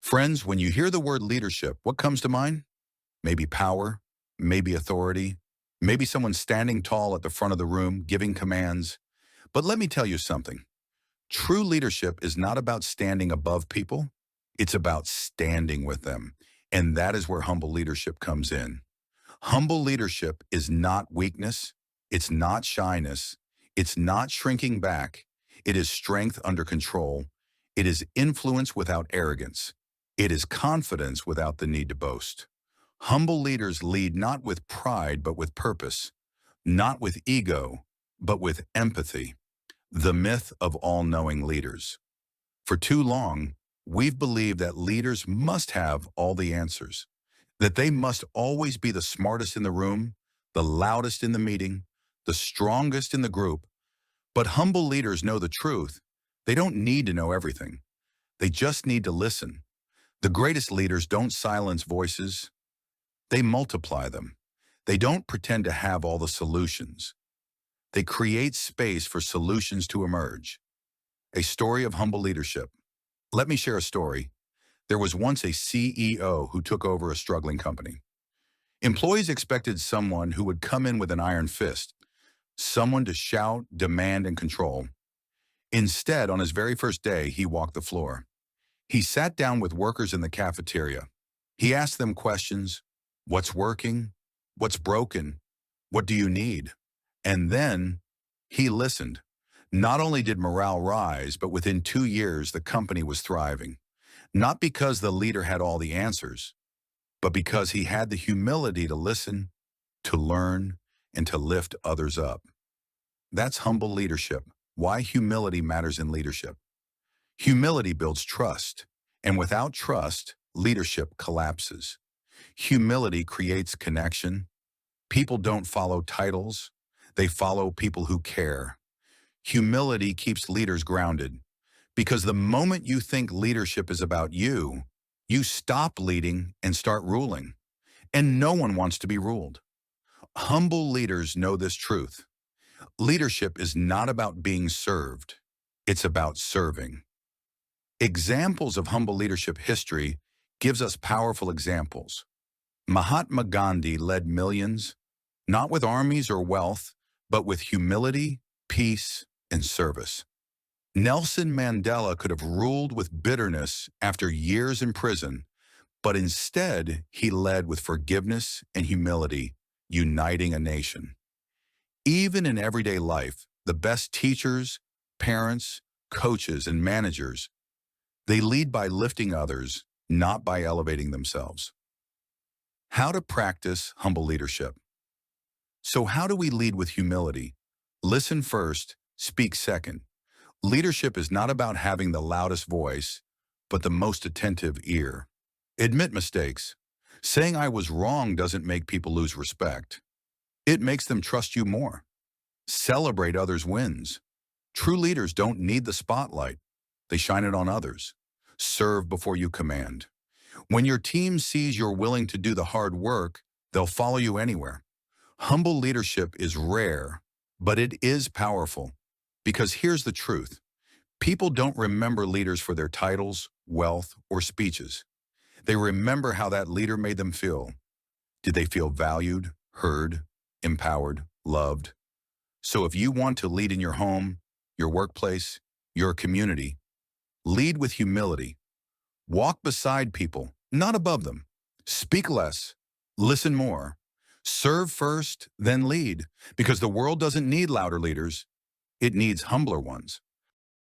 Friends, when you hear the word leadership, what comes to mind? Maybe power, maybe authority, maybe someone standing tall at the front of the room giving commands. But let me tell you something. True leadership is not about standing above people. It's about standing with them. And that is where humble leadership comes in. Humble leadership is not weakness. It's not shyness. It's not shrinking back. It is strength under control. It is influence without arrogance. It is confidence without the need to boast. Humble leaders lead not with pride, but with purpose, not with ego, but with empathy. The myth of all-knowing leaders. For too long, we've believed that leaders must have all the answers, that they must always be the smartest in the room, the loudest in the meeting, the strongest in the group. But humble leaders know the truth. They don't need to know everything. They just need to listen. The greatest leaders don't silence voices. They multiply them. They don't pretend to have all the solutions. They create space for solutions to emerge. A story of humble leadership. Let me share a story. There was once a CEO who took over a struggling company. Employees expected someone who would come in with an iron fist, someone to shout, demand, and control. Instead, on his very first day, he walked the floor. He sat down with workers in the cafeteria. He asked them questions. What's working? What's broken? What do you need? And then he listened. Not only did morale rise, but within 2 years, the company was thriving. Not because the leader had all the answers, but because he had the humility to listen, to learn, and to lift others up. That's humble leadership. Why humility matters in leadership. Humility builds trust, and without trust, leadership collapses. Humility creates connection. People don't follow titles. They follow people who care. Humility keeps leaders grounded, because the moment you think leadership is about you, you stop leading and start ruling. And no one wants to be ruled. Humble leaders know this truth. Leadership is not about being served. It's about serving. Examples of humble leadership history gives us powerful examples. Mahatma Gandhi led millions, not with armies or wealth, but with humility, peace, and service. Nelson Mandela could have ruled with bitterness after years in prison, but instead he led with forgiveness and humility, uniting a nation. Even in everyday life, the best teachers, parents, coaches, and managers, they lead by lifting others, not by elevating themselves. How to practice humble leadership. So how do we lead with humility? Listen first, speak second. Leadership is not about having the loudest voice, but the most attentive ear. Admit mistakes. Saying I was wrong doesn't make people lose respect. It makes them trust you more. Celebrate others' wins. True leaders don't need the spotlight. They shine it on others. Serve before you command. When your team sees you're willing to do the hard work, they'll follow you anywhere. Humble leadership is rare, but it is powerful. Because here's the truth. People don't remember leaders for their titles, wealth, or speeches. They remember how that leader made them feel. Did they feel valued, heard, empowered, loved? So if you want to lead in your home, your workplace, your community, lead with humility. Walk beside people, not above them. Speak less, listen more. Serve first, then lead, because the world doesn't need louder leaders. It needs humbler ones.